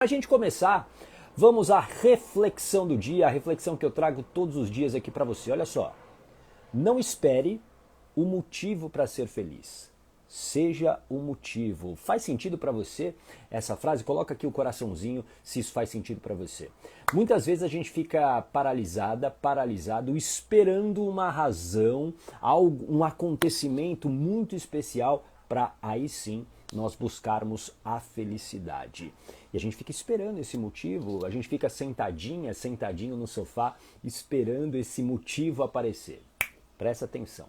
Para a gente começar, vamos à reflexão do dia, a reflexão que eu trago todos os dias aqui para você. Olha só, não espere o motivo para ser feliz. Seja o motivo. Faz sentido para você essa frase? Coloca aqui o coraçãozinho se isso faz sentido para você. Muitas vezes a gente fica paralisado, esperando uma razão, um acontecimento muito especial para aí sim nós buscarmos a felicidade. E a gente fica esperando esse motivo, a gente fica sentadinho no sofá, esperando esse motivo aparecer. Presta atenção.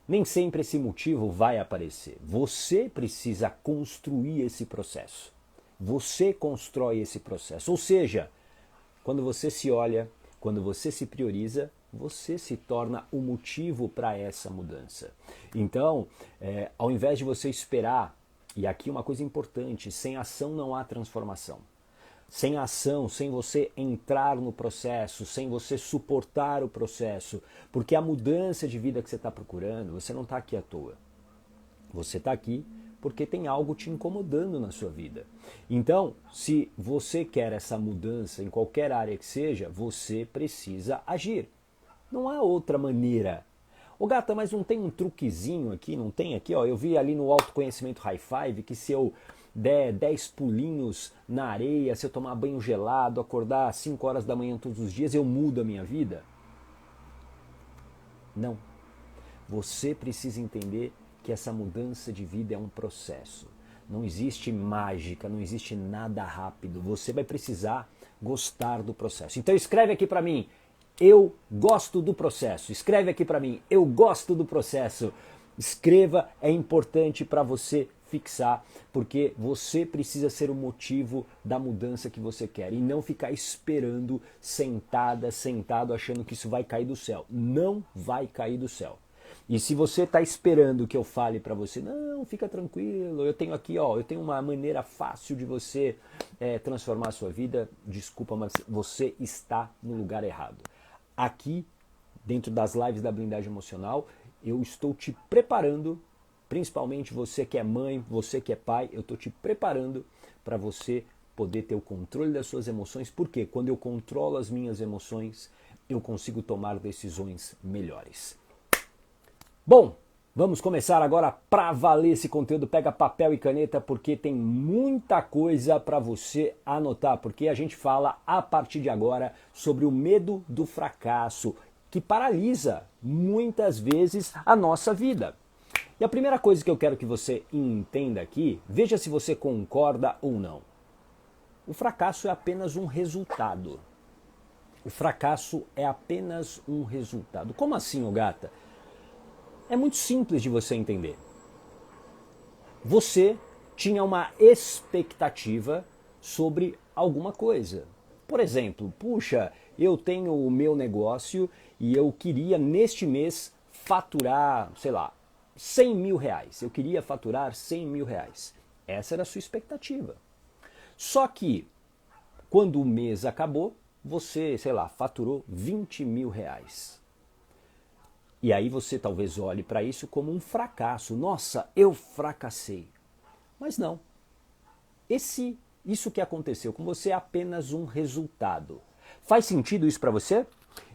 Nem sempre esse motivo vai aparecer. Você precisa construir esse processo. Você constrói esse processo. Ou seja, quando você se olha, quando você se prioriza, você se torna o motivo para essa mudança. Então, ao invés de você esperar, e aqui uma coisa importante, sem ação não há transformação. Sem ação, sem você entrar no processo, sem você suportar o processo, porque a mudança de vida que você está procurando, você não está aqui à toa. Você está aqui porque tem algo te incomodando na sua vida. Então, se você quer essa mudança em qualquer área que seja, você precisa agir. Não há outra maneira. Ô gata, mas não tem um truquezinho aqui? Não tem aqui? Ó, eu vi ali no autoconhecimento High Five que se eu der 10 pulinhos na areia, se eu tomar banho gelado, acordar às 5 horas da manhã todos os dias, eu mudo a minha vida? Não. Você precisa entender que essa mudança de vida é um processo. Não existe mágica, não existe nada rápido. Você vai precisar gostar do processo. Então escreve aqui para mim, eu gosto do processo. Escreve aqui para mim, eu gosto do processo. Escreva, é importante para você fixar, porque você precisa ser o motivo da mudança que você quer e não ficar esperando sentado, achando que isso vai cair do céu. Não vai cair do céu. E se você está esperando que eu fale para você, não, fica tranquilo, eu tenho aqui, ó, eu tenho uma maneira fácil de você transformar a sua vida, desculpa, mas você está no lugar errado. Aqui, dentro das lives da Blindagem Emocional, eu estou te preparando, principalmente você que é mãe, você que é pai, eu estou te preparando para você poder ter o controle das suas emoções, porque quando eu controlo as minhas emoções, eu consigo tomar decisões melhores. Bom, vamos começar agora para valer esse conteúdo. Pega papel e caneta porque tem muita coisa para você anotar, porque a gente fala a partir de agora sobre o medo do fracasso, que paralisa muitas vezes a nossa vida. E a primeira coisa que eu quero que você entenda aqui, veja se você concorda ou não. O fracasso é apenas um resultado. O fracasso é apenas um resultado. Como assim, ô gata? É muito simples de você entender. Você tinha uma expectativa sobre alguma coisa. Por exemplo, puxa, eu tenho o meu negócio e eu queria neste mês faturar, sei lá, 100 mil reais. Eu queria faturar 100 mil reais. Essa era a sua expectativa. Só que, quando o mês acabou, você, sei lá, faturou 20 mil reais. E aí você talvez olhe para isso como um fracasso. Nossa, eu fracassei. Mas não. Isso que aconteceu com você é apenas um resultado. Faz sentido isso para você?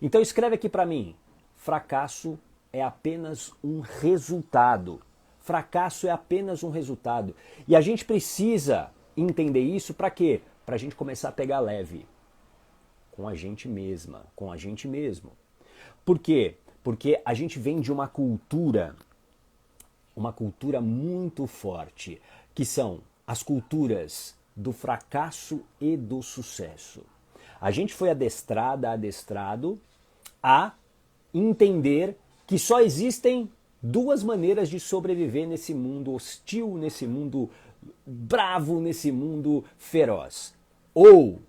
Então escreve aqui para mim. Fracasso é apenas um resultado. Fracasso é apenas um resultado. E a gente precisa entender isso para quê? Para a gente começar a pegar leve com a gente mesma, com a gente mesmo. Por quê? Porque a gente vem de uma cultura muito forte, que são as culturas do fracasso e do sucesso. A gente foi adestrado a entender que só existem duas maneiras de sobreviver nesse mundo hostil, nesse mundo bravo, nesse mundo feroz. Ou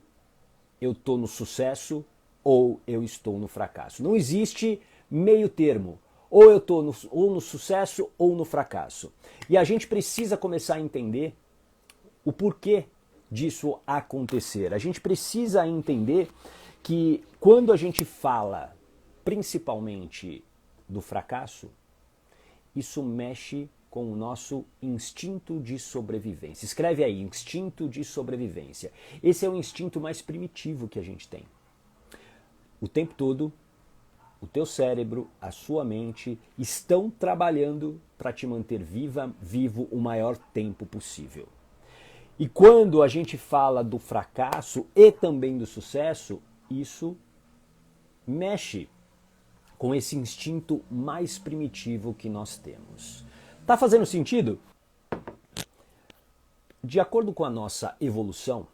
eu estou no sucesso, ou eu estou no fracasso. Não existe meio termo. Ou eu estou no sucesso ou no fracasso. E a gente precisa começar a entender o porquê disso acontecer. A gente precisa entender que quando a gente fala principalmente do fracasso, isso mexe com o nosso instinto de sobrevivência. Escreve aí, instinto de sobrevivência. Esse é o instinto mais primitivo que a gente tem. O tempo todo, o teu cérebro, a sua mente estão trabalhando para te manter vivo o maior tempo possível. E quando a gente fala do fracasso e também do sucesso, isso mexe com esse instinto mais primitivo que nós temos. Tá fazendo sentido? De acordo com a nossa evolução,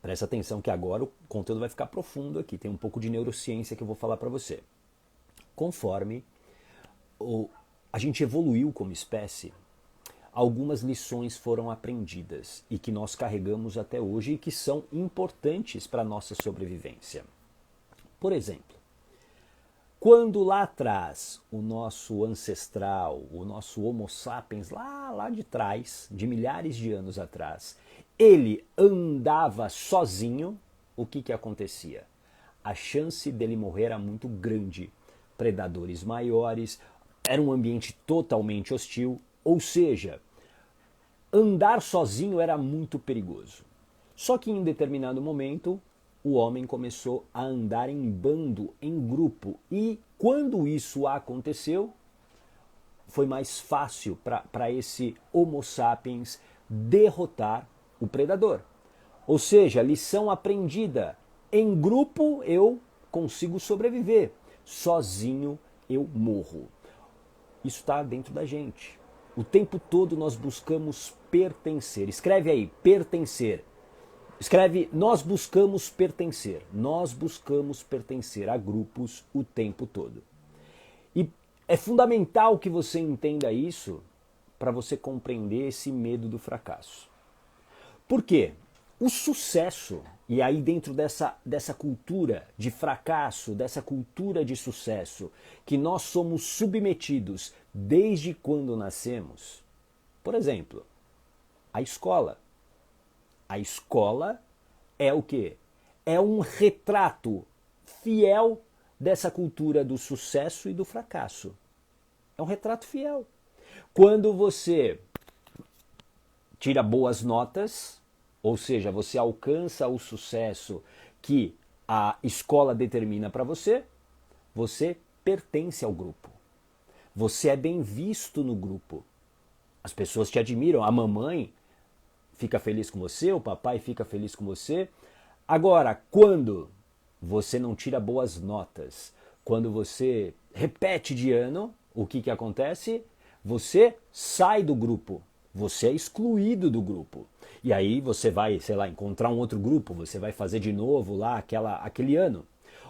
presta atenção que agora o conteúdo vai ficar profundo aqui, tem um pouco de neurociência que eu vou falar para você. Conforme a gente evoluiu como espécie, algumas lições foram aprendidas e que nós carregamos até hoje e que são importantes para a nossa sobrevivência. Por exemplo, quando lá atrás o nosso ancestral, o nosso Homo sapiens, lá de trás, de milhares de anos atrás, ele andava sozinho, o que acontecia? A chance dele morrer era muito grande. Predadores maiores, era um ambiente totalmente hostil, ou seja, andar sozinho era muito perigoso. Só que em determinado momento, o homem começou a andar em bando, em grupo. E quando isso aconteceu, foi mais fácil para esse Homo sapiens derrotar o predador. Ou seja, lição aprendida. Em grupo eu consigo sobreviver. Sozinho eu morro. Isso está dentro da gente. O tempo todo nós buscamos pertencer. Escreve aí, pertencer. Escreve, nós buscamos pertencer. Nós buscamos pertencer a grupos o tempo todo. E é fundamental que você entenda isso para você compreender esse medo do fracasso. Por quê? O sucesso, e aí dentro dessa cultura de fracasso, dessa cultura de sucesso, que nós somos submetidos desde quando nascemos, por exemplo, a escola. A escola é o quê? É um retrato fiel dessa cultura do sucesso e do fracasso. É um retrato fiel. Quando você tira boas notas, ou seja, você alcança o sucesso que a escola determina para você, você pertence ao grupo. Você é bem visto no grupo. As pessoas te admiram. A mamãe fica feliz com você, o papai fica feliz com você. Agora, quando você não tira boas notas, quando você repete de ano, o que acontece? Você sai do grupo, você é excluído do grupo. E aí você vai, sei lá, encontrar um outro grupo, você vai fazer de novo lá aquele ano.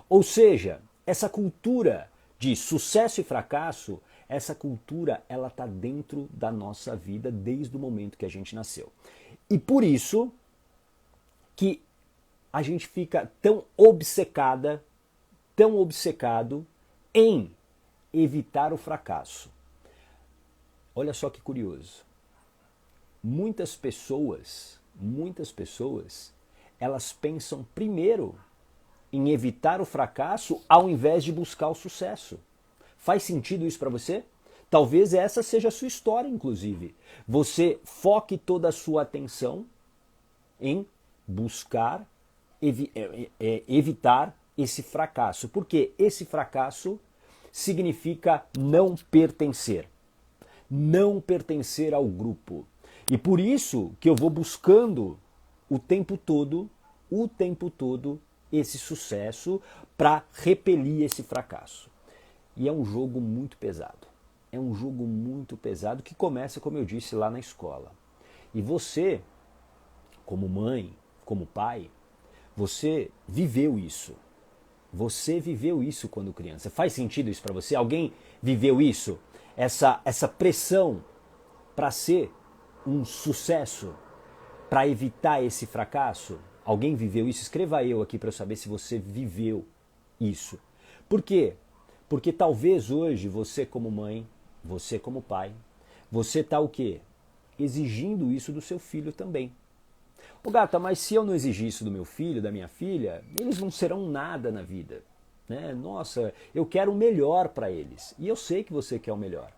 Ou seja, essa cultura de sucesso e fracasso, essa cultura ela está dentro da nossa vida desde o momento que a gente nasceu. E por isso que a gente fica tão obcecado em evitar o fracasso. Olha só que curioso. Muitas pessoas, elas pensam primeiro em evitar o fracasso ao invés de buscar o sucesso. Faz sentido isso para você? Talvez essa seja a sua história, inclusive. Você foque toda a sua atenção em buscar evitar esse fracasso. Porque esse fracasso significa não pertencer. Não pertencer ao grupo. E por isso que eu vou buscando o tempo todo, esse sucesso para repelir esse fracasso. E é um jogo muito pesado. É um jogo muito pesado que começa, como eu disse, lá na escola. E você, como mãe, como pai, você viveu isso. Você viveu isso quando criança. Faz sentido isso para você? Alguém viveu isso? Essa pressão para ser um sucesso, para evitar esse fracasso? Alguém viveu isso? Escreva eu aqui para eu saber se você viveu isso. Por quê? Porque talvez hoje você como mãe, você como pai, você está o quê? Exigindo isso do seu filho também. Ô gata, mas se eu não exigir isso do meu filho, da minha filha, eles não serão nada na vida. Né? Nossa, eu quero o melhor para eles. E eu sei que você quer o melhor.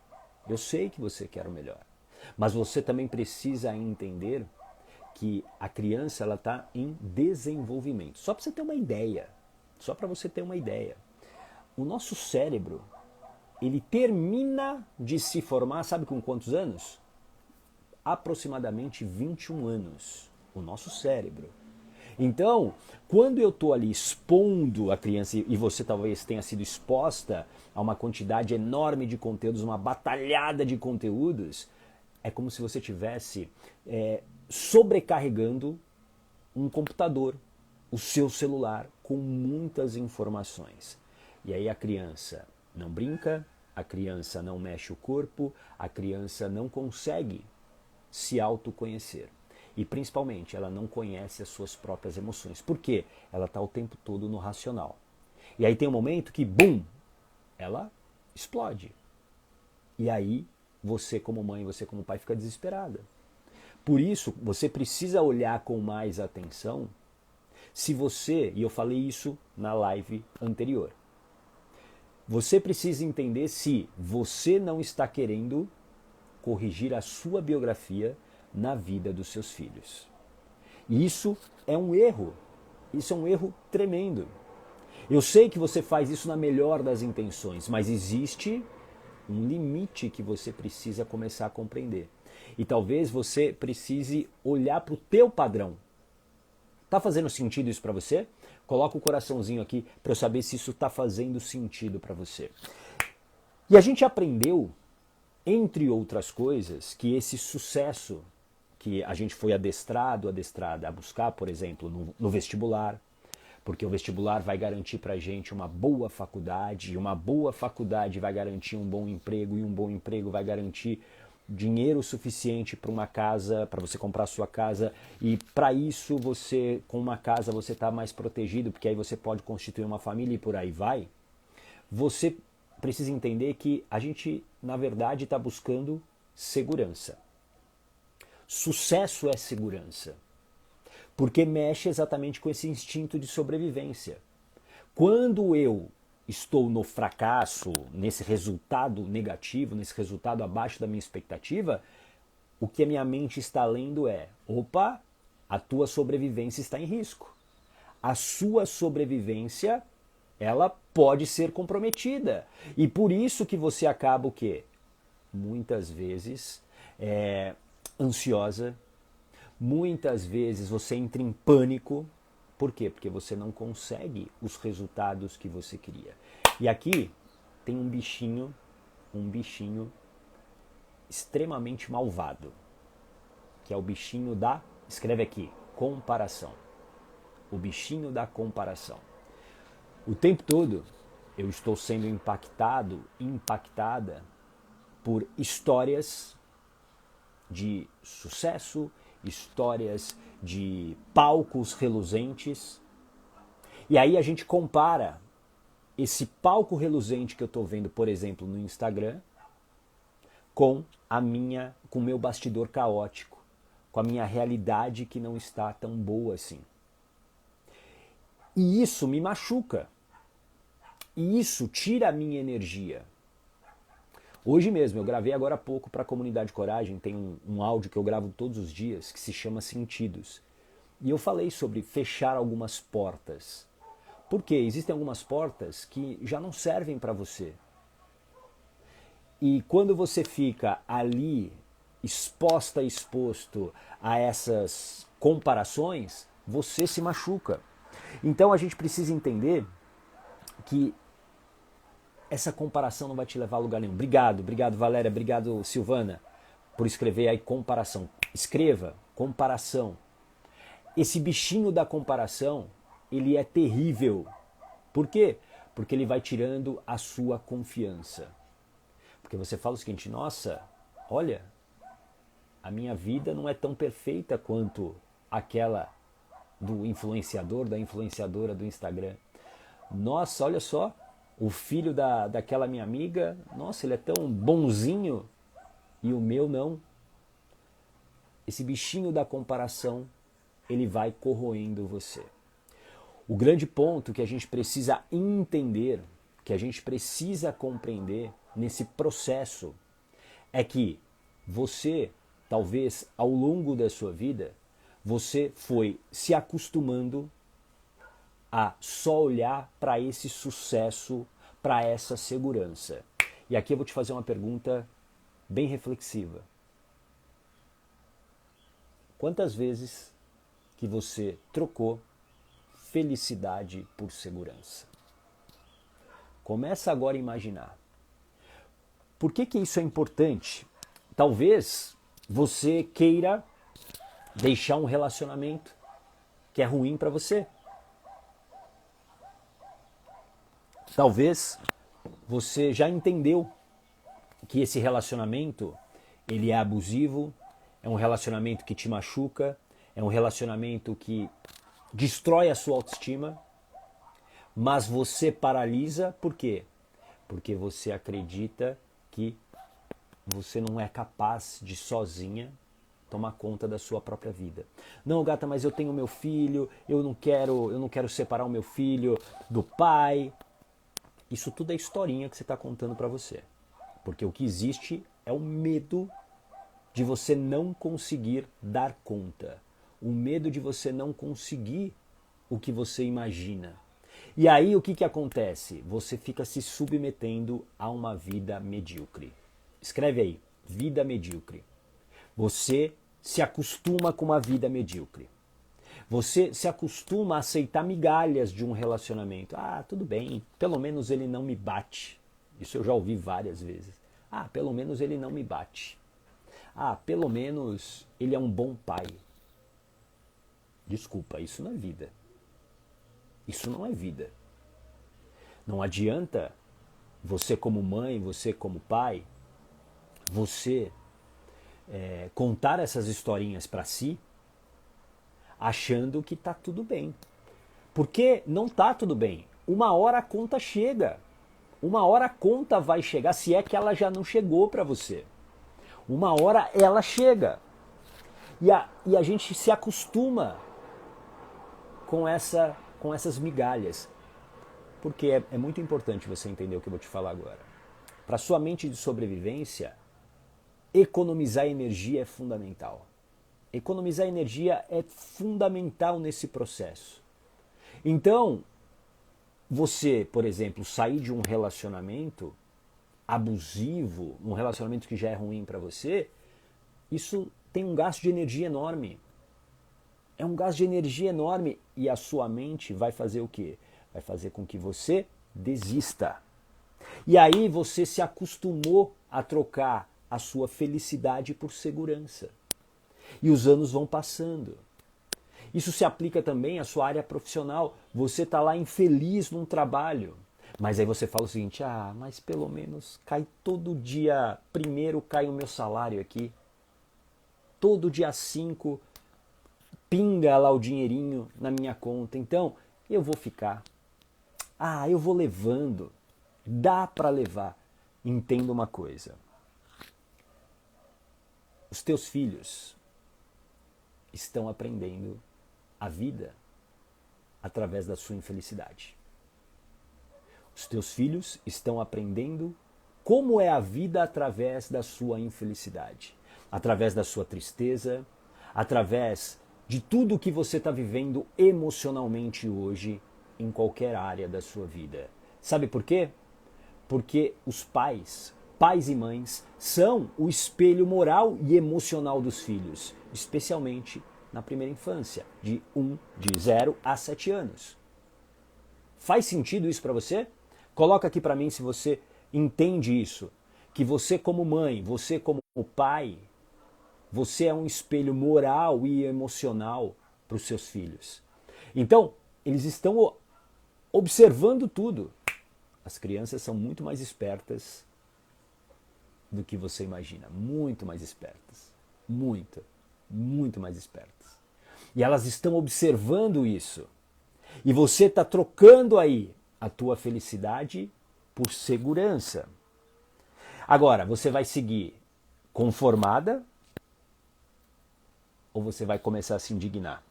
Eu sei que você quer o melhor. Mas você também precisa entender que a criança ela está em desenvolvimento. Só para você ter uma ideia. Só para você ter uma ideia. O nosso cérebro, ele termina de se formar, sabe com quantos anos? Aproximadamente 21 anos. O nosso cérebro. Então, quando eu estou ali expondo a criança, e você talvez tenha sido exposta a uma quantidade enorme de conteúdos, uma batalhada de conteúdos, é como se você estivesse sobrecarregando um computador, o seu celular, com muitas informações. E aí a criança não brinca, a criança não mexe o corpo, a criança não consegue se autoconhecer. E principalmente, ela não conhece as suas próprias emoções. Por quê? Ela está o tempo todo no racional. E aí tem um momento que, bum, ela explode. E aí, você como mãe, você como pai, fica desesperada. Por isso, você precisa olhar com mais atenção se você, e eu falei isso na live anterior, você precisa entender se você não está querendo corrigir a sua biografia na vida dos seus filhos. E isso é um erro. Isso é um erro tremendo. Eu sei que você faz isso na melhor das intenções, mas existe um limite que você precisa começar a compreender. E talvez você precise olhar para o teu padrão. Tá fazendo sentido isso para você? Coloca o coraçãozinho aqui para eu saber se isso está fazendo sentido para você. E a gente aprendeu, entre outras coisas, que esse sucesso que a gente foi adestrada a buscar, por exemplo, no vestibular, porque o vestibular vai garantir para a gente uma boa faculdade, e uma boa faculdade vai garantir um bom emprego, e um bom emprego vai garantir dinheiro suficiente para uma casa, para você comprar a sua casa, e para isso você, com uma casa, você está mais protegido, porque aí você pode constituir uma família e por aí vai. Você precisa entender que a gente, na verdade, está buscando segurança. Sucesso é segurança, porque mexe exatamente com esse instinto de sobrevivência. Quando eu estou no fracasso, nesse resultado negativo, nesse resultado abaixo da minha expectativa, o que a minha mente está lendo é: opa, a tua sobrevivência está em risco. A sua sobrevivência, ela pode ser comprometida. E por isso que você acaba o quê? Muitas vezes ansiosa, muitas vezes você entra em pânico. Por quê? Porque você não consegue os resultados que você queria. E aqui tem um bichinho extremamente malvado, que é o bichinho da, escreve aqui, comparação. O bichinho da comparação. O tempo todo eu estou sendo impactada por histórias de sucesso, histórias de palcos reluzentes. E aí a gente compara esse palco reluzente que eu estou vendo, por exemplo, no Instagram, com o meu bastidor caótico, com a minha realidade que não está tão boa assim. E isso me machuca. E isso tira a minha energia. Hoje mesmo, eu gravei agora há pouco para a Comunidade Coragem, tem um áudio que eu gravo todos os dias, que se chama Sentidos. E eu falei sobre fechar algumas portas. Por quê? Existem algumas portas que já não servem para você. E quando você fica ali exposto a essas comparações, você se machuca. Então a gente precisa entender que essa comparação não vai te levar a lugar nenhum. Obrigado Valéria, obrigado Silvana, por escrever aí comparação. Escreva, comparação. Esse bichinho da comparação, ele é terrível. Por quê? Porque ele vai tirando a sua confiança. Porque você fala o seguinte: nossa, olha, a minha vida não é tão perfeita quanto aquela do influenciador, da influenciadora do Instagram. Nossa, olha só, o filho daquela minha amiga, nossa, ele é tão bonzinho e o meu não. Esse bichinho da comparação, ele vai corroendo você. O grande ponto que a gente precisa entender, que a gente precisa compreender nesse processo, é que você, talvez ao longo da sua vida, você foi se acostumando a só olhar para esse sucesso, para essa segurança. E aqui eu vou te fazer uma pergunta bem reflexiva. Quantas vezes que você trocou felicidade por segurança? Começa agora a imaginar. Por que isso é importante? Talvez você queira deixar um relacionamento que é ruim para você. Talvez você já entendeu que esse relacionamento ele é abusivo, é um relacionamento que te machuca, é um relacionamento que destrói a sua autoestima, mas você paralisa por quê? Porque você acredita que você não é capaz de sozinha tomar conta da sua própria vida. Não, gata, mas eu tenho meu filho, eu não quero separar o meu filho do pai. Isso tudo é historinha que você está contando para você. Porque o que existe é o medo de você não conseguir dar conta. O medo de você não conseguir o que você imagina. E aí o que acontece? Você fica se submetendo a uma vida medíocre. Escreve aí, vida medíocre. Você se acostuma com uma vida medíocre. Você se acostuma a aceitar migalhas de um relacionamento. Ah, tudo bem, pelo menos ele não me bate. Isso eu já ouvi várias vezes. Ah, pelo menos ele não me bate. Ah, pelo menos ele é um bom pai. Desculpa, isso não é vida. Isso não é vida. Não adianta você como mãe, você como pai, você contar essas historinhas para si achando que tá tudo bem. Porque não tá tudo bem. Uma hora a conta chega. Uma hora a conta vai chegar, se é que ela já não chegou para você. Uma hora ela chega. E a gente se acostuma com essas migalhas. Porque é muito importante você entender o que eu vou te falar agora. Para sua mente de sobrevivência, economizar energia é fundamental. Economizar energia é fundamental nesse processo. Então, você, por exemplo, sair de um relacionamento abusivo, um relacionamento que já é ruim para você, isso tem um gasto de energia enorme. É um gasto de energia enorme e a sua mente vai fazer o quê? Vai fazer com que você desista. E aí você se acostumou a trocar a sua felicidade por segurança. E os anos vão passando. Isso se aplica também à sua área profissional. Você está lá infeliz num trabalho. Mas aí você fala o seguinte, mas pelo menos cai todo dia, primeiro cai o meu salário aqui. Todo dia 5 pinga lá o dinheirinho na minha conta. Então eu vou ficar. Eu vou levando. Dá para levar. Entenda uma coisa. Os teus filhos estão aprendendo a vida através da sua infelicidade. Os teus filhos estão aprendendo como é a vida através da sua infelicidade, através da sua tristeza, através de tudo que você está vivendo emocionalmente hoje em qualquer área da sua vida. Sabe por quê? Porque os pais e mães, são o espelho moral e emocional dos filhos, especialmente na primeira infância, de 0 a 7 anos. Faz sentido isso para você? Coloca aqui para mim se você entende isso, que você como mãe, você como pai, você é um espelho moral e emocional para os seus filhos. Então, eles estão observando tudo. As crianças são muito mais espertas do que você imagina. Muito mais espertas. Muito mais espertas. E elas estão observando isso. E você está trocando aí a tua felicidade por segurança. Agora, você vai seguir conformada ou você vai começar a se indignar?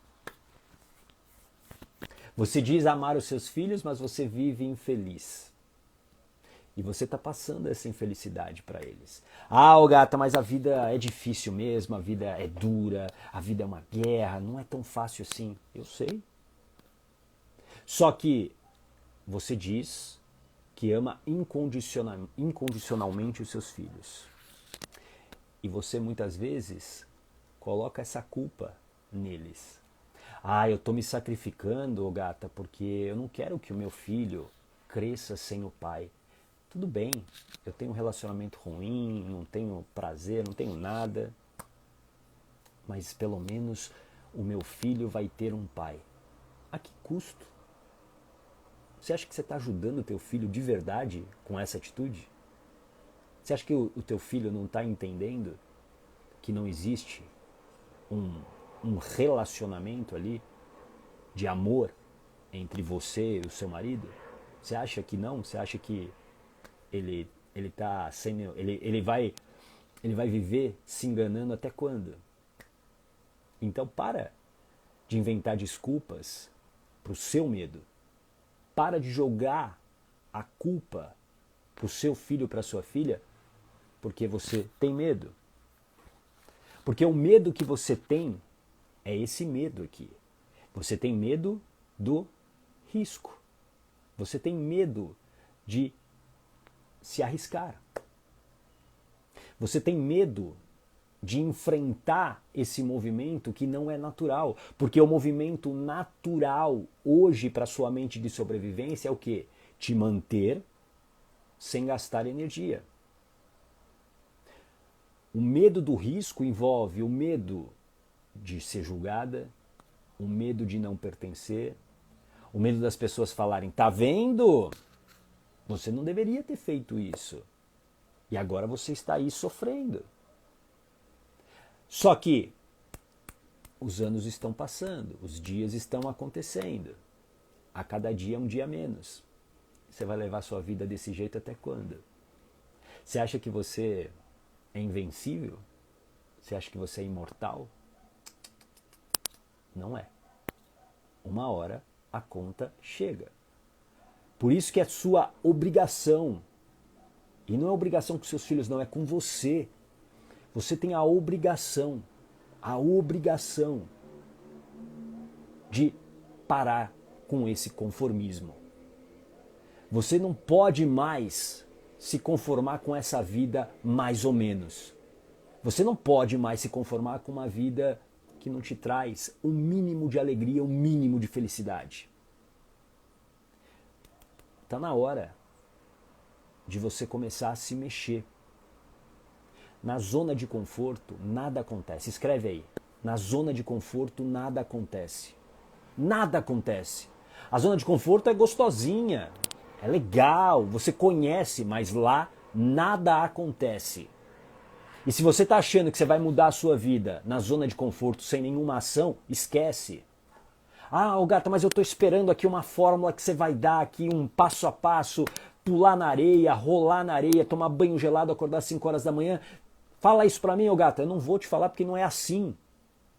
Você diz amar os seus filhos, mas você vive infeliz. E você está passando essa infelicidade para eles. Ah, ô gata, mas a vida é difícil mesmo, a vida é dura, a vida é uma guerra, não é tão fácil assim. Eu sei. Só que você diz que ama incondicionalmente os seus filhos. E você muitas vezes coloca essa culpa neles. Ah, eu estou me sacrificando, ô gata, porque eu não quero que o meu filho cresça sem o pai. Tudo bem, eu tenho um relacionamento ruim, não tenho prazer, não tenho nada, mas pelo menos o meu filho vai ter um pai. A que custo? Você acha que você está ajudando o teu filho de verdade com essa atitude? Você acha que o teu filho não está entendendo que não existe um relacionamento ali de amor entre você e o seu marido? Você acha que não? Você acha que ele tá sendo, ele vai viver se enganando até quando? Então para de inventar desculpas para o seu medo. Para de jogar a culpa para o seu filho, para a sua filha, porque você tem medo. Porque o medo que você tem é esse medo aqui. Você tem medo do risco. Você tem medo de se arriscar. Você tem medo de enfrentar esse movimento que não é natural. Porque o movimento natural hoje para sua mente de sobrevivência é o quê? Te manter sem gastar energia. O medo do risco envolve o medo de ser julgada, o medo de não pertencer, o medo das pessoas falarem, tá vendo? Você não deveria ter feito isso. E agora você está aí sofrendo. Só que os anos estão passando, os dias estão acontecendo. A cada dia é um dia menos. Você vai levar sua vida desse jeito até quando? Você acha que você é invencível? Você acha que você é imortal? Não é. Uma hora a conta chega. Por isso que é sua obrigação. E não é obrigação com seus filhos, não, é com você. Você tem a obrigação de parar com esse conformismo. Você não pode mais se conformar com essa vida mais ou menos. Você não pode mais se conformar com uma vida que não te traz um mínimo de alegria, um mínimo de felicidade. Está na hora de você começar a se mexer. Na zona de conforto, nada acontece. Escreve aí. Na zona de conforto, nada acontece. Nada acontece. A zona de conforto é gostosinha, é legal, você conhece, mas lá nada acontece. E se você está achando que você vai mudar a sua vida na zona de conforto sem nenhuma ação, esquece. Ah, ô gata, mas eu estou esperando aqui uma fórmula que você vai dar aqui, um passo a passo, pular na areia, rolar na areia, tomar banho gelado, acordar às 5 horas da manhã. Fala isso pra mim, ô gata. Eu não vou te falar porque não é assim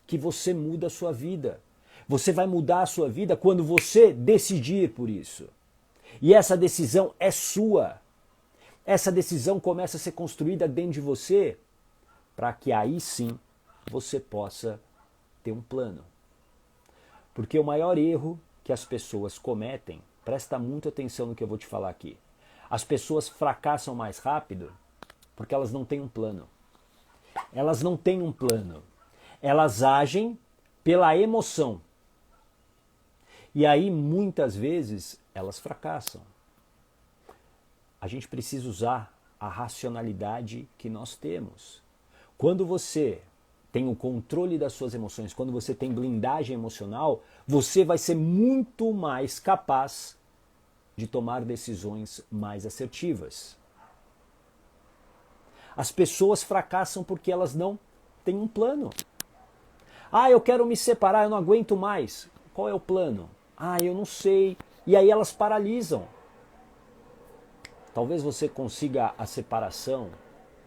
que você muda a sua vida. Você vai mudar a sua vida quando você decidir por isso. E essa decisão é sua. Essa decisão começa a ser construída dentro de você para que aí sim você possa ter um plano. Porque o maior erro que as pessoas cometem, presta muita atenção no que eu vou te falar aqui. As pessoas fracassam mais rápido porque elas não têm um plano. Elas não têm um plano. Elas agem pela emoção. E aí, muitas vezes, elas fracassam. A gente precisa usar a racionalidade que nós temos. Quando você tem o controle das suas emoções, quando você tem blindagem emocional, você vai ser muito mais capaz de tomar decisões mais assertivas. As pessoas fracassam porque elas não têm um plano. Ah, eu quero me separar, eu não aguento mais. Qual é o plano? Ah, eu não sei. E aí elas paralisam. Talvez você consiga a separação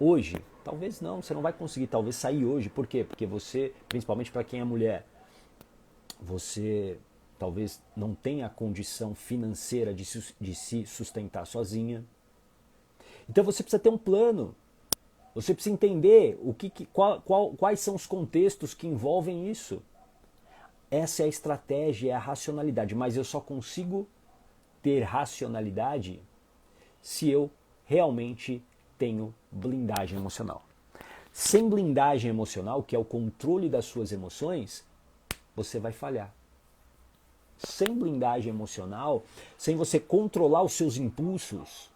hoje. Talvez não, você não vai conseguir talvez sair hoje. Por quê? Porque você, principalmente para quem é mulher, você talvez não tenha a condição financeira de se sustentar sozinha. Então você precisa ter um plano. Você precisa entender quais são os contextos que envolvem isso. Essa é a estratégia, é a racionalidade. Mas eu só consigo ter racionalidade se eu realmente tenho blindagem emocional. Sem blindagem emocional, que é o controle das suas emoções, você vai falhar. Sem blindagem emocional, sem você controlar os seus impulsos,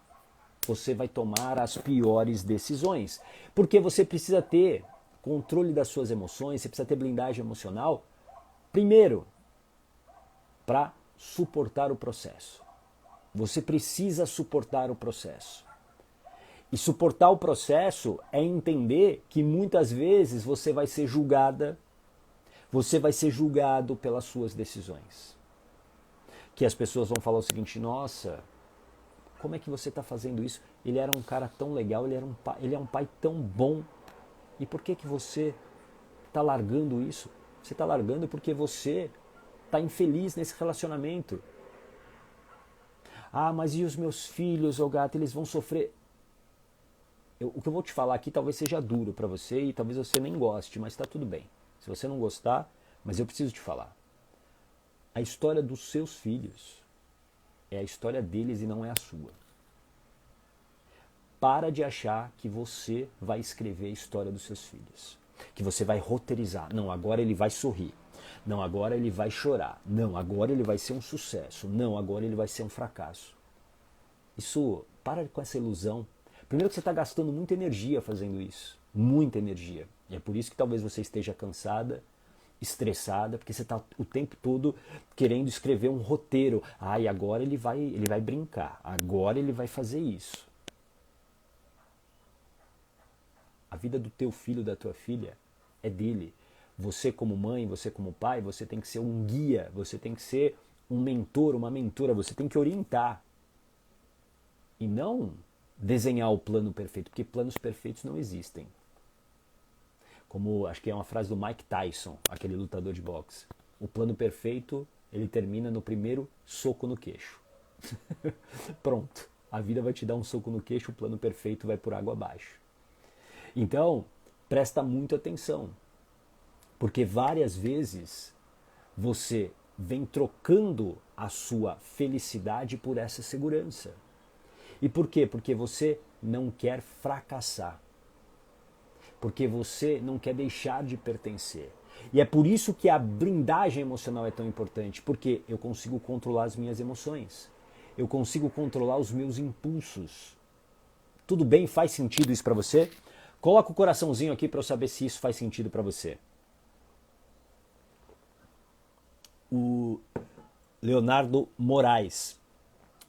você vai tomar as piores decisões. Porque você precisa ter controle das suas emoções, você precisa ter blindagem emocional, primeiro, para suportar o processo. Você precisa suportar o processo. E suportar o processo é entender que muitas vezes você vai ser julgada, você vai ser julgado pelas suas decisões. Que as pessoas vão falar o seguinte: nossa, como é que você está fazendo isso? Ele era um cara tão legal, ele é um pai tão bom. E por que você está largando isso? Você está largando porque você está infeliz nesse relacionamento. Ah, mas e os meus filhos, ô gato, eles vão sofrer. O que eu vou te falar aqui talvez seja duro para você e talvez você nem goste, mas está tudo bem. Se você não gostar, mas eu preciso te falar. A história dos seus filhos é a história deles e não é a sua. Para de achar que você vai escrever a história dos seus filhos. Que você vai roteirizar. Não, agora ele vai sorrir. Não, agora ele vai chorar. Não, agora ele vai ser um sucesso. Não, agora ele vai ser um fracasso. Isso, para com essa ilusão. Primeiro que você está gastando muita energia fazendo isso. Muita energia. E é por isso que talvez você esteja cansada, estressada, porque você está o tempo todo querendo escrever um roteiro. Ah, e agora ele vai brincar. Agora ele vai fazer isso. A vida do teu filho, da tua filha, é dele. Você como mãe, você como pai, você tem que ser um guia, você tem que ser um mentor, uma mentora, você tem que orientar. E não desenhar o plano perfeito, porque planos perfeitos não existem. Como acho que é uma frase do Mike Tyson, aquele lutador de boxe. O plano perfeito, ele termina no primeiro soco no queixo. Pronto. A vida vai te dar um soco no queixo, o plano perfeito vai por água abaixo. Então, presta muita atenção. Porque várias vezes você vem trocando a sua felicidade por essa segurança. E por quê? Porque você não quer fracassar. Porque você não quer deixar de pertencer. E é por isso que a blindagem emocional é tão importante. Porque eu consigo controlar as minhas emoções. Eu consigo controlar os meus impulsos. Tudo bem? Faz sentido isso para você? Coloca o coraçãozinho aqui para eu saber se isso faz sentido para você. O Leonardo Moraes.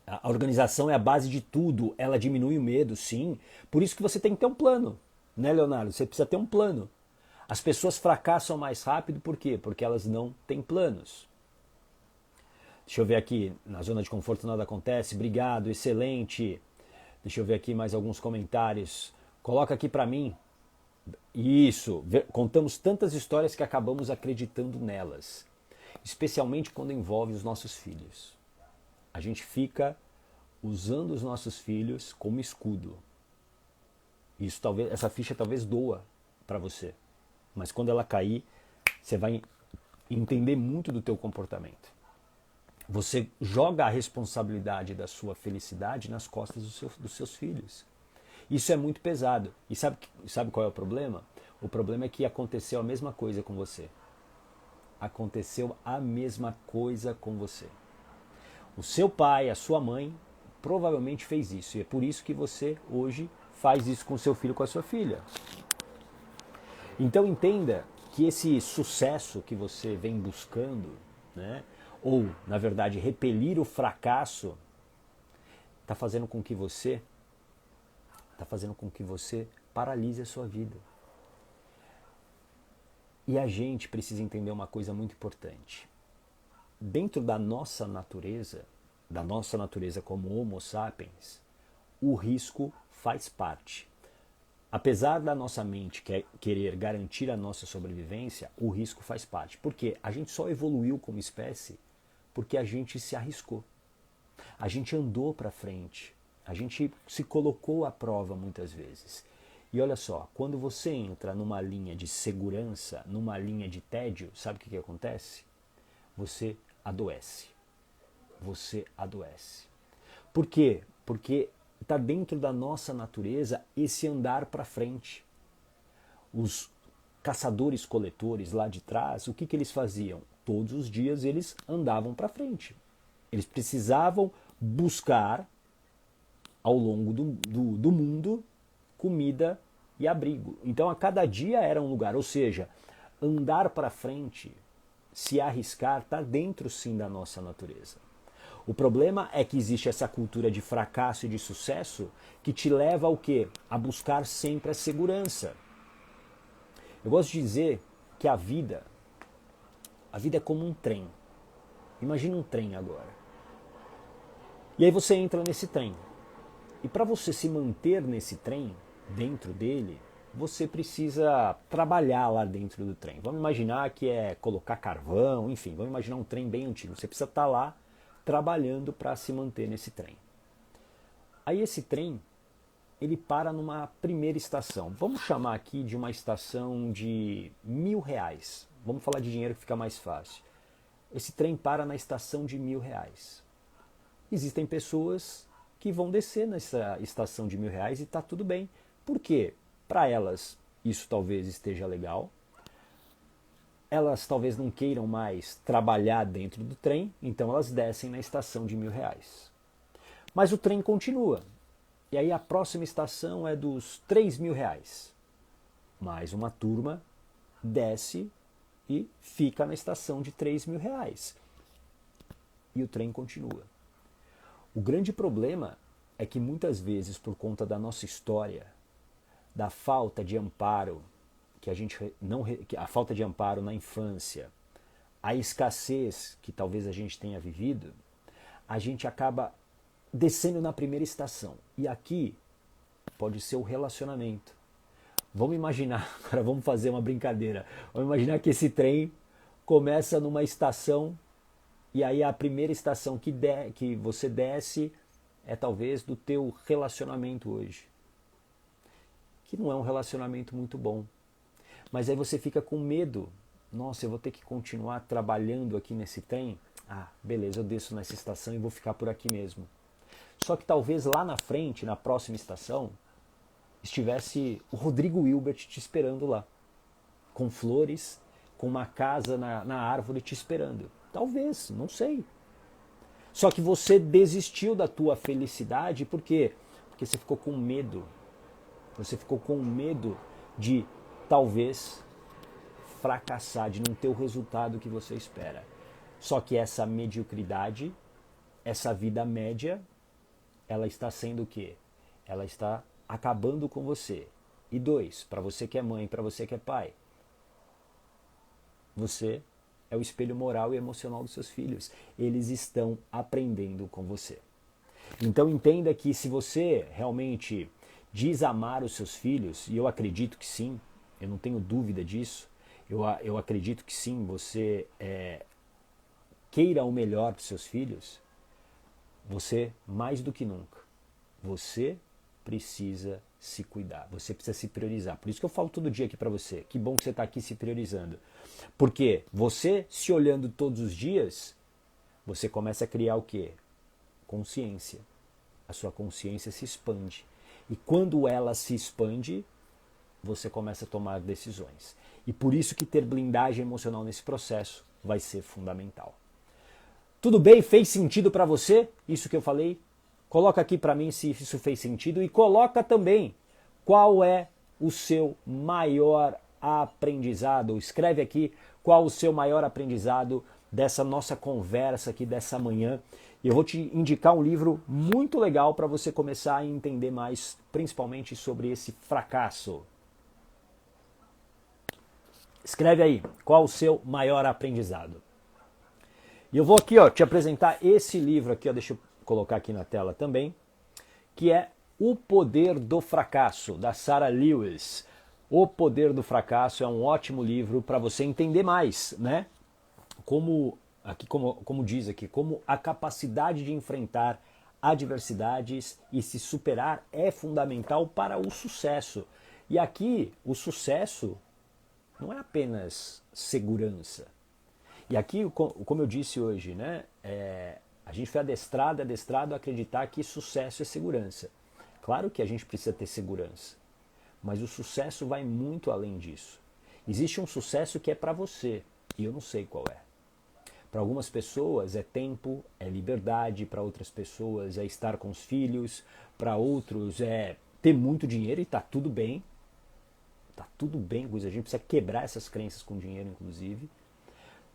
A organização é a base de tudo, ela diminui o medo, sim. Por isso que você tem que ter um plano, né, Leonardo? Você precisa ter um plano. As pessoas fracassam mais rápido, por quê? Porque elas não têm planos. Deixa eu ver aqui, na zona de conforto nada acontece, obrigado, excelente. Deixa eu ver aqui mais alguns comentários. Coloca aqui para mim. Isso, contamos tantas histórias que acabamos acreditando nelas. Especialmente quando envolve os nossos filhos. A gente fica usando os nossos filhos como escudo. Isso talvez, essa ficha talvez doa para você, mas quando ela cair, você vai entender muito do teu comportamento. Você joga a responsabilidade da sua felicidade nas costas dos seus filhos. Isso é muito pesado. E sabe qual é o problema? O problema é que aconteceu a mesma coisa com você. Aconteceu a mesma coisa com você. O seu pai, a sua mãe, provavelmente fez isso. E é por isso que você hoje faz isso com o seu filho, com a sua filha. Então entenda que esse sucesso que você vem buscando, né, ou, na verdade, repelir o fracasso, está fazendo com que você paralise a sua vida. E a gente precisa entender uma coisa muito importante. Dentro da nossa natureza como Homo sapiens, o risco faz parte. Apesar da nossa mente querer garantir a nossa sobrevivência, o risco faz parte. Por quê? A gente só evoluiu como espécie porque a gente se arriscou. A gente andou para frente. A gente se colocou à prova muitas vezes. E olha só, quando você entra numa linha de segurança, numa linha de tédio, sabe o que acontece? Você adoece. Você adoece. Por quê? Porque está dentro da nossa natureza esse andar para frente. Os caçadores-coletores lá de trás, o que eles faziam? Todos os dias eles andavam para frente. Eles precisavam buscar, ao longo do mundo, comida e abrigo. Então a cada dia era um lugar, ou seja, andar para frente, se arriscar, está dentro sim da nossa natureza. O problema é que existe essa cultura de fracasso e de sucesso que te leva ao quê? A buscar sempre a segurança. Eu gosto de dizer que a vida é como um trem. Imagina um trem agora. E aí você entra nesse trem. E para você se manter nesse trem, dentro dele, você precisa trabalhar lá dentro do trem. Vamos imaginar que é colocar carvão, enfim, vamos imaginar um trem bem antigo. Você precisa estar lá trabalhando para se manter nesse trem. Aí esse trem, ele para numa primeira estação. Vamos chamar aqui de uma estação de R$1.000. Vamos falar de dinheiro que fica mais fácil. Esse trem para na estação de R$1.000. Existem pessoas que vão descer nessa estação de R$1.000 e está tudo bem. Por quê? Para elas isso talvez esteja legal. Elas talvez não queiram mais trabalhar dentro do trem, então elas descem na estação de R$1.000. Mas o trem continua. E aí a próxima estação é dos R$3.000. Mais uma turma desce e fica na estação de R$3.000. E o trem continua. O grande problema é que muitas vezes, por conta da nossa história, da falta de amparo, a falta de amparo na infância, a escassez que talvez a gente tenha vivido, a gente acaba descendo na primeira estação. E aqui pode ser o relacionamento. Vamos imaginar, agora vamos fazer uma brincadeira. Vamos imaginar que esse trem começa numa estação e aí a primeira estação que você desce é talvez do teu relacionamento hoje. Que não é um relacionamento muito bom. Mas aí você fica com medo. Nossa, eu vou ter que continuar trabalhando aqui nesse trem? Ah, beleza, eu desço nessa estação e vou ficar por aqui mesmo. Só que talvez lá na frente, na próxima estação, estivesse o Rodrigo Hilbert te esperando lá. Com flores, com uma casa na árvore te esperando. Talvez, não sei. Só que você desistiu da tua felicidade, por quê? Porque você ficou com medo. Você ficou com medo de, talvez, fracassar, de não ter o resultado que você espera. Só que essa mediocridade, essa vida média, ela está sendo o quê? Ela está acabando com você. E dois, para você que é mãe, para você que é pai, você é o espelho moral e emocional dos seus filhos. Eles estão aprendendo com você. Então entenda que se você realmente diz amar os seus filhos, e eu acredito que sim, eu não tenho dúvida disso, eu acredito que sim, você queira o melhor para os seus filhos, você, mais do que nunca, você precisa se cuidar, você precisa se priorizar. Por isso que eu falo todo dia aqui para você, que bom que você está aqui se priorizando. Porque você se olhando todos os dias, você começa a criar o quê? Consciência. A sua consciência se expande. E quando ela se expande, você começa a tomar decisões. E por isso que ter blindagem emocional nesse processo vai ser fundamental. Tudo bem? Fez sentido para você isso que eu falei? Coloca aqui para mim se isso fez sentido e coloca também qual é o seu maior aprendizado. Escreve aqui qual o seu maior aprendizado dessa nossa conversa aqui dessa manhã. E eu vou te indicar um livro muito legal para você começar a entender mais, principalmente sobre esse fracasso. Escreve aí qual o seu maior aprendizado. E eu vou aqui te apresentar esse livro aqui, deixa eu colocar aqui na tela também, que é O Poder do Fracasso, da Sarah Lewis. O Poder do Fracasso é um ótimo livro para você entender mais, né? Como diz aqui, como a capacidade de enfrentar adversidades e se superar é fundamental para o sucesso. E aqui, o sucesso não é apenas segurança. E aqui, como eu disse hoje, né, a gente foi adestrado a acreditar que sucesso é segurança. Claro que a gente precisa ter segurança, mas o sucesso vai muito além disso. Existe um sucesso que é para você, e eu não sei qual é. Para algumas pessoas é tempo, é liberdade, para outras pessoas é estar com os filhos, para outros é ter muito dinheiro e tá tudo bem. Tá tudo bem, a gente precisa quebrar essas crenças com dinheiro, inclusive.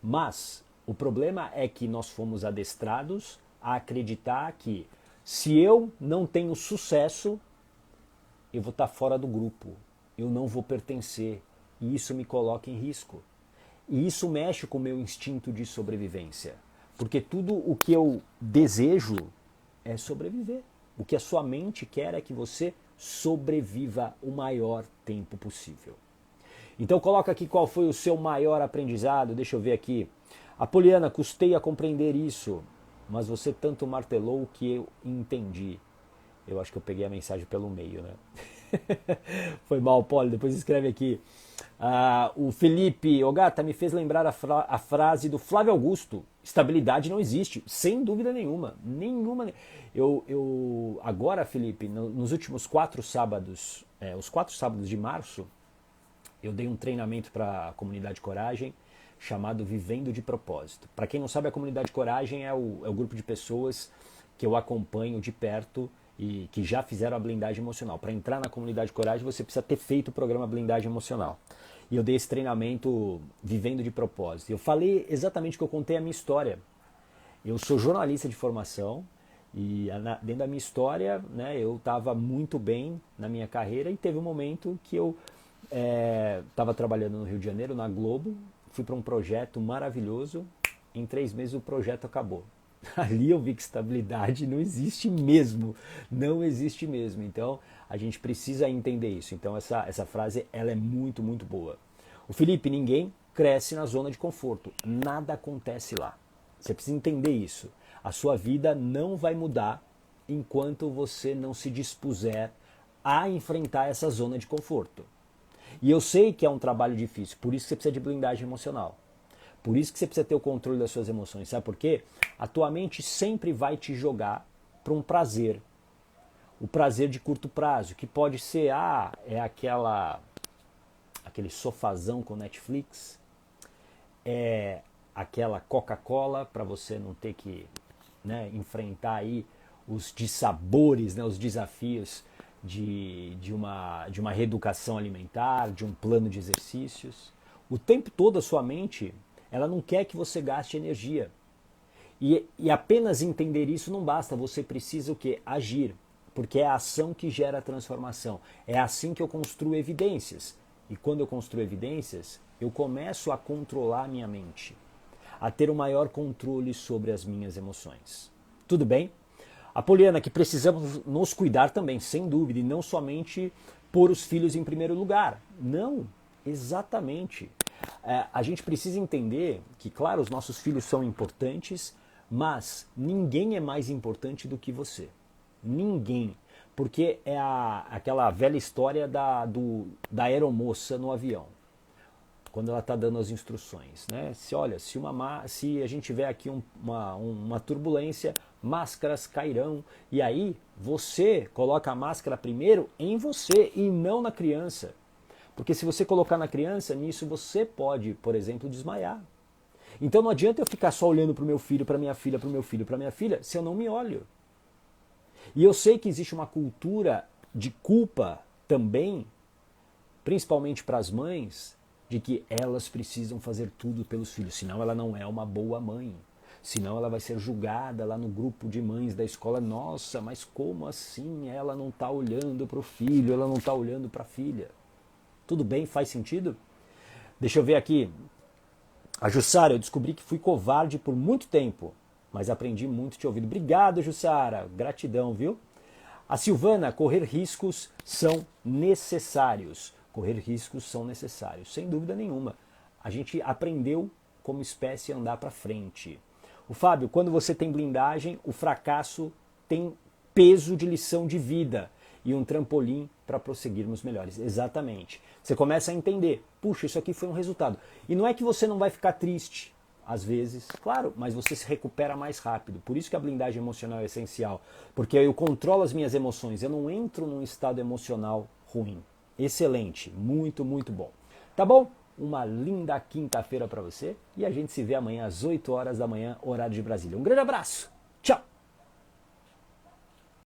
Mas o problema é que nós fomos adestrados a acreditar que se eu não tenho sucesso, eu vou estar fora do grupo, eu não vou pertencer, e isso me coloca em risco. E isso mexe com o meu instinto de sobrevivência, porque tudo o que eu desejo é sobreviver. O que a sua mente quer é que você sobreviva o maior tempo possível. Então coloca aqui qual foi o seu maior aprendizado. Deixa eu ver aqui. Apoliana, custei a compreender isso, mas você tanto martelou que eu entendi. Eu acho que eu peguei a mensagem pelo meio, né? Foi mal, Poli, depois escreve aqui. O Felipe Ogata me fez lembrar a frase do Flávio Augusto: estabilidade não existe, sem dúvida nenhuma. Agora, Felipe, nos últimos 4 sábados, os 4 sábados de março, eu dei um treinamento para a comunidade Coragem chamado Vivendo de Propósito. Para quem não sabe, a comunidade Coragem é o grupo de pessoas que eu acompanho de perto e que já fizeram a blindagem emocional. Para entrar na comunidade Coragem, você precisa ter feito o programa Blindagem Emocional. E eu dei esse treinamento Vivendo de Propósito. Eu falei exatamente o que eu contei a minha história. Eu sou jornalista de formação e dentro da minha história, né, eu estava muito bem na minha carreira e teve um momento que eu estava trabalhando no Rio de Janeiro, na Globo, fui para um projeto maravilhoso, em 3 meses o projeto acabou. Ali eu vi que estabilidade não existe mesmo, não existe mesmo. Então a gente precisa entender isso. Então essa frase ela é muito, muito boa. O Felipe, ninguém cresce na zona de conforto, nada acontece lá. Você precisa entender isso. A sua vida não vai mudar enquanto você não se dispuser a enfrentar essa zona de conforto. E eu sei que é um trabalho difícil, por isso que você precisa de blindagem emocional. Por isso que você precisa ter o controle das suas emoções. Sabe por quê? A tua mente sempre vai te jogar para um prazer. O prazer de curto prazo, que pode ser, é aquele sofazão com Netflix, é aquela Coca-Cola para você não ter que, né, enfrentar aí os dissabores, né, os desafios de uma reeducação alimentar, de um plano de exercícios. O tempo todo a sua mente, ela não quer que você gaste energia. E apenas entender isso não basta, você precisa o quê? Agir. Porque é a ação que gera a transformação. É assim que eu construo evidências. E quando eu construo evidências, eu começo a controlar a minha mente, a ter o maior controle sobre as minhas emoções. Tudo bem? Apoliana, que precisamos nos cuidar também, sem dúvida, e não somente pôr os filhos em primeiro lugar. Não, exatamente. A gente precisa entender que, claro, os nossos filhos são importantes, mas ninguém é mais importante do que você. Ninguém. Porque é aquela velha história da aeromoça no avião, quando ela está dando as instruções, né? Se a gente tiver aqui uma turbulência, máscaras cairão. E aí você coloca a máscara primeiro em você e não na criança. Porque se você colocar na criança, nisso você pode, por exemplo, desmaiar. Então não adianta eu ficar só olhando para o meu filho, para minha filha, para o meu filho, para minha filha, se eu não me olho. E eu sei que existe uma cultura de culpa também, principalmente para as mães, de que elas precisam fazer tudo pelos filhos, senão ela não é uma boa mãe. Senão ela vai ser julgada lá no grupo de mães da escola. Nossa, mas como assim ela não está olhando para o filho, ela não está olhando para a filha? Tudo bem? Faz sentido? Deixa eu ver aqui. A Jussara, eu descobri que fui covarde por muito tempo, mas aprendi muito te ouvindo. Obrigado, Jussara. Gratidão, viu? A Silvana, correr riscos são necessários. Correr riscos são necessários, sem dúvida nenhuma. A gente aprendeu como espécie a andar para frente. O Fábio, quando você tem blindagem, o fracasso tem peso de lição de vida e um trampolim para prosseguirmos melhores. Exatamente. Você começa a entender, puxa, isso aqui foi um resultado. E não é que você não vai ficar triste, às vezes, claro, mas você se recupera mais rápido. Por isso que a blindagem emocional é essencial. Porque eu controlo as minhas emoções, eu não entro num estado emocional ruim. Excelente, muito, muito bom. Tá bom? Uma linda quinta-feira para você e a gente se vê amanhã às 8 horas da manhã, horário de Brasília. Um grande abraço!